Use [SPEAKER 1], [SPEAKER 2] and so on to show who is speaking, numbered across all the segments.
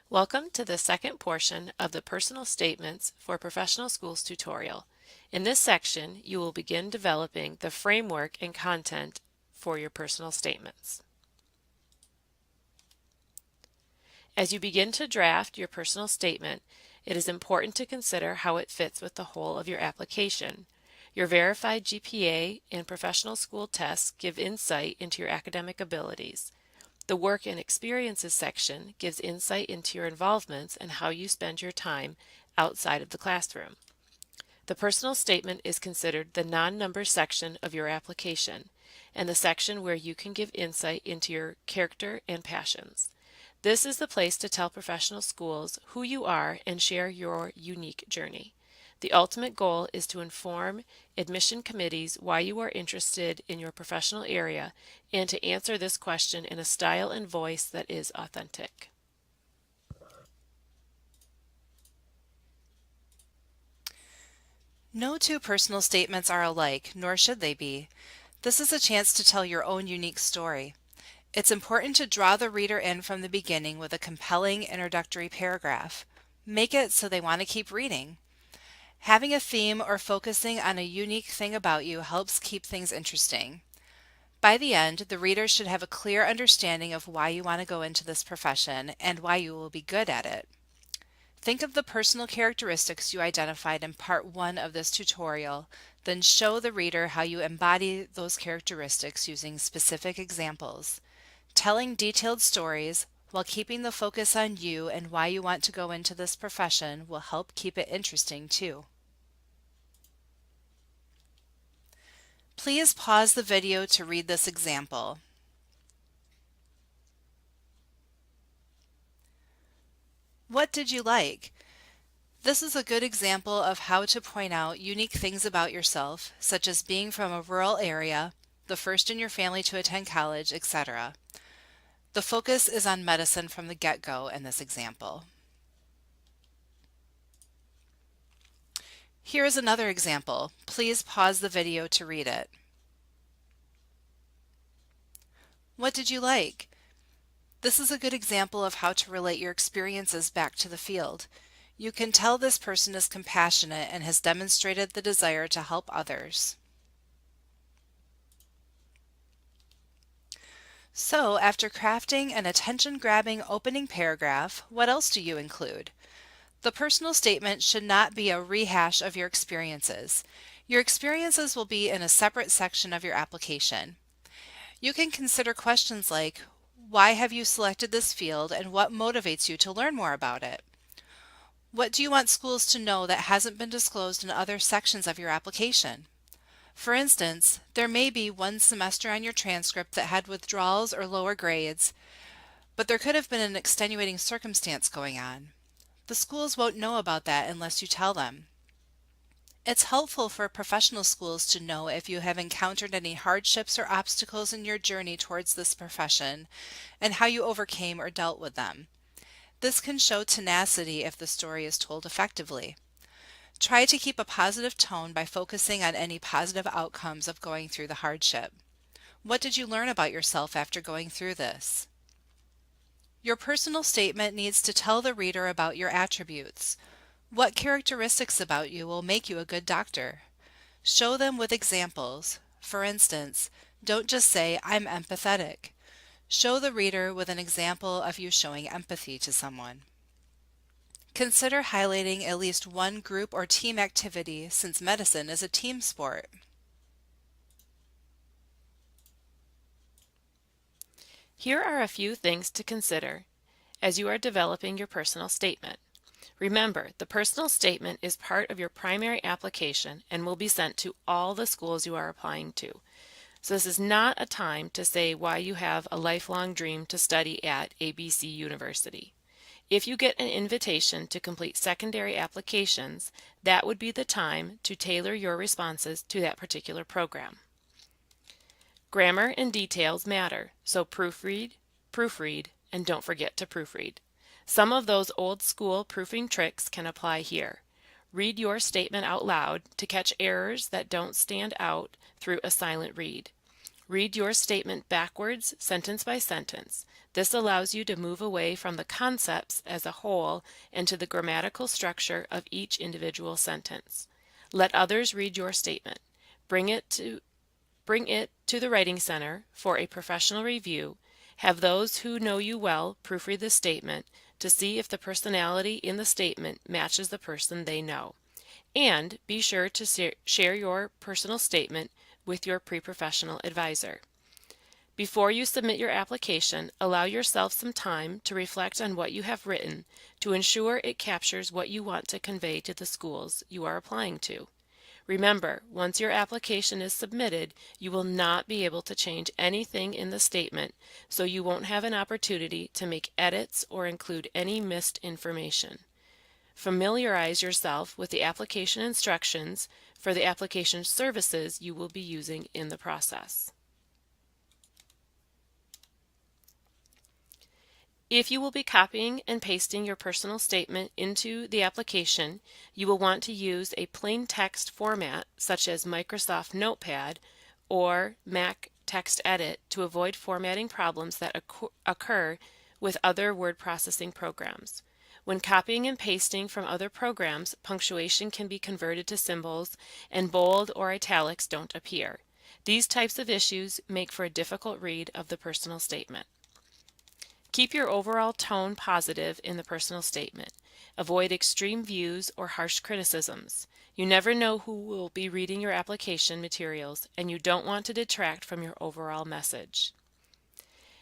[SPEAKER 1] Welcome to the second portion of the Personal Statements for Professional Schools tutorial. In this section, you will begin developing the framework and content for your personal statements. As you begin to draft your personal statement, it is important to consider how it fits with the whole of your application. Your verified GPA and professional school tests give insight into your academic abilities. The Work and Experiences section gives insight into your involvements and how you spend your time outside of the classroom. The personal statement is considered the non-number section of your application and the section where you can give insight into your character and passions. This is the place to tell professional schools who you are and share your unique journey. The ultimate goal is to inform admission committees why you are interested in your professional area and to answer this question in a style and voice that is authentic.
[SPEAKER 2] No two personal statements are alike, nor should they be. This is a chance to tell your own unique story. It's important to draw the reader in from the beginning with a compelling introductory paragraph. Make it so they want to keep reading. Having a theme or focusing on a unique thing about you helps keep things interesting. By the end, the reader should have a clear understanding of why you want to go into this profession and why you will be good at it. Think of the personal characteristics you identified in part 1 of this tutorial, then show the reader how you embody those characteristics using specific examples. Telling detailed stories while keeping the focus on you and why you want to go into this profession will help keep it interesting too. Please pause the video to read this example. What did you like? This is a good example of how to point out unique things about yourself, such as being from a rural area, the first in your family to attend college, etc. The focus is on medicine from the get-go in this example. Here is another example. Please pause the video to read it. What did you like? This is a good example of how to relate your experiences back to the field. You can tell this person is compassionate and has demonstrated the desire to help others. So, after crafting an attention-grabbing opening paragraph, what else do you include? The personal statement should not be a rehash of your experiences. Your experiences will be in a separate section of your application. You can consider questions like, why have you selected this field and what motivates you to learn more about it? What do you want schools to know that hasn't been disclosed in other sections of your application? For instance, there may be one semester on your transcript that had withdrawals or lower grades, but there could have been an extenuating circumstance going on. The schools won't know about that unless you tell them. It's helpful for professional schools to know if you have encountered any hardships or obstacles in your journey towards this profession and how you overcame or dealt with them. This can show tenacity if the story is told effectively. Try to keep a positive tone by focusing on any positive outcomes of going through the hardship. What did you learn about yourself after going through this? Your personal statement needs to tell the reader about your attributes. What characteristics about you will make you a good doctor? Show them with examples. For instance, don't just say, "I'm empathetic." Show the reader with an example of you showing empathy to someone. Consider highlighting at least one group or team activity since medicine is a team sport.
[SPEAKER 1] Here are a few things to consider as you are developing your personal statement. Remember, the personal statement is part of your primary application and will be sent to all the schools you are applying to. So this is not a time to say why you have a lifelong dream to study at ABC University. If you get an invitation to complete secondary applications, that would be the time to tailor your responses to that particular program. Grammar and details matter, so proofread, and don't forget to proofread. Some of those old school proofing tricks can apply here. Read your statement out loud to catch errors that don't stand out through a silent read. Read your statement backwards, sentence by sentence. This allows you to move away from the concepts as a whole and to the grammatical structure of each individual sentence. Let others read your statement. Bring it to the Writing Center for a professional review. Have those who know you well proofread the statement to see if the personality in the statement matches the person they know. And be sure to share your personal statement with your pre-professional advisor. Before you submit your application, allow yourself some time to reflect on what you have written to ensure it captures what you want to convey to the schools you are applying to. Remember, once your application is submitted, you will not be able to change anything in the statement, so you won't have an opportunity to make edits or include any missed information. Familiarize yourself with the application instructions for the application services you will be using in the process. If you will be copying and pasting your personal statement into the application, you will want to use a plain text format such as Microsoft Notepad or Mac Text Edit to avoid formatting problems that occur with other word processing programs. When copying and pasting from other programs, punctuation can be converted to symbols and bold or italics don't appear. These types of issues make for a difficult read of the personal statement. Keep your overall tone positive in the personal statement. Avoid extreme views or harsh criticisms. You never know who will be reading your application materials, and you don't want to detract from your overall message.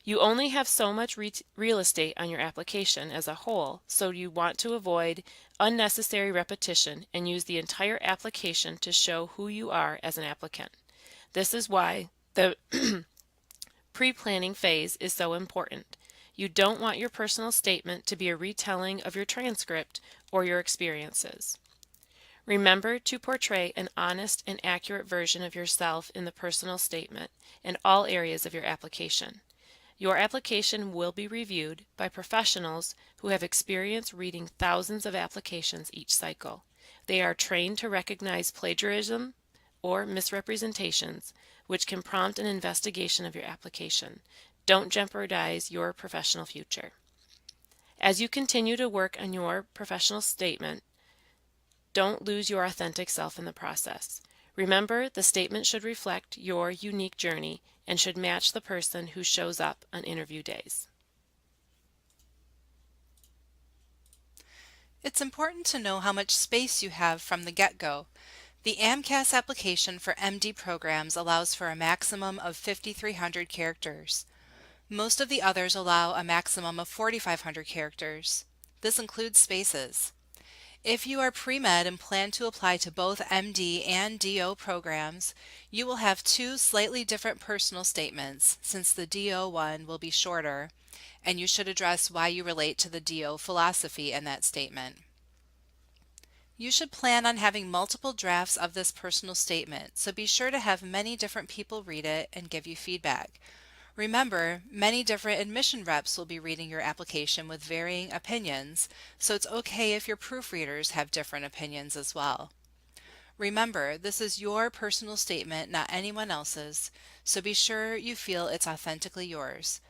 [SPEAKER 1] You only have so much real estate on your application as a whole, so you want to avoid unnecessary repetition and use the entire application to show who you are as an applicant. This is why the pre-planning phase is so important. You don't want your personal statement to be a retelling of your transcript or your experiences. Remember to portray an honest and accurate version of yourself in the personal statement in all areas of your application. Your application will be reviewed by professionals who have experience reading thousands of applications each cycle. They are trained to recognize plagiarism or misrepresentations, which can prompt an investigation of your application. Don't jeopardize your professional future. As you continue to work on your professional statement, don't lose your authentic self in the process. Remember, the statement should reflect your unique journey and should match the person who shows up on interview days.
[SPEAKER 2] It's important to know how much space you have from the get-go. The AMCAS application for MD programs allows for a maximum of 5,300 characters. Most of the others allow a maximum of 4,500 characters. This includes spaces. If you are pre-med and plan to apply to both MD and DO programs, you will have two slightly different personal statements since the DO one will be shorter, and you should address why you relate to the DO philosophy in that statement. You should plan on having multiple drafts of this personal statement, so be sure to have many different people read it and give you feedback. Remember, many different admission reps will be reading your application with varying opinions, so it's okay if your proofreaders have different opinions as well. Remember, this is your personal statement, not anyone else's, so be sure you feel it's authentically yours.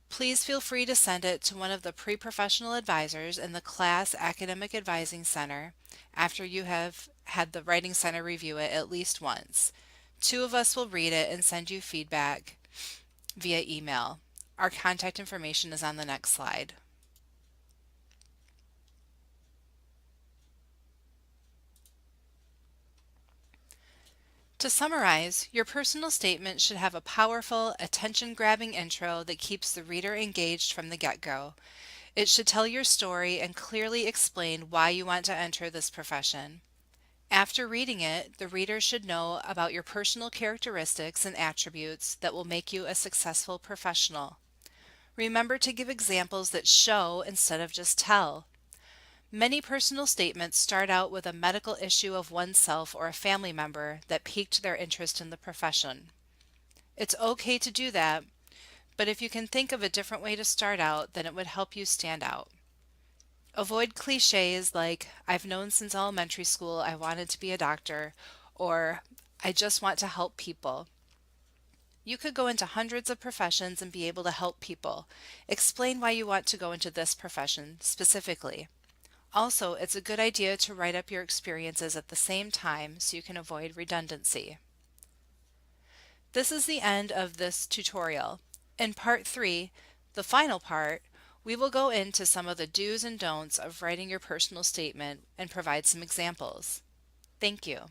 [SPEAKER 2] Please feel free to send it to one of the pre-professional advisors in the class Academic Advising Center after you have had the Writing Center review it at least once. Two of us will read it and send you feedback via email. Our contact information is on the next slide. To summarize, your personal statement should have a powerful, attention-grabbing intro that keeps the reader engaged from the get-go. It should tell your story and clearly explain why you want to enter this profession. After reading it, the reader should know about your personal characteristics and attributes that will make you a successful professional. Remember to give examples that show instead of just tell. Many personal statements start out with a medical issue of oneself or a family member that piqued their interest in the profession. It's okay to do that, but if you can think of a different way to start out, then it would help you stand out. Avoid cliches like, I've known since elementary school I wanted to be a doctor, or I just want to help people. You could go into hundreds of professions and be able to help people. Explain why you want to go into this profession specifically. Also, it's a good idea to write up your experiences at the same time so you can avoid redundancy. This is the end of this tutorial. In part 3, the final part, we will go into some of the do's and don'ts of writing your personal statement and provide some examples. Thank you.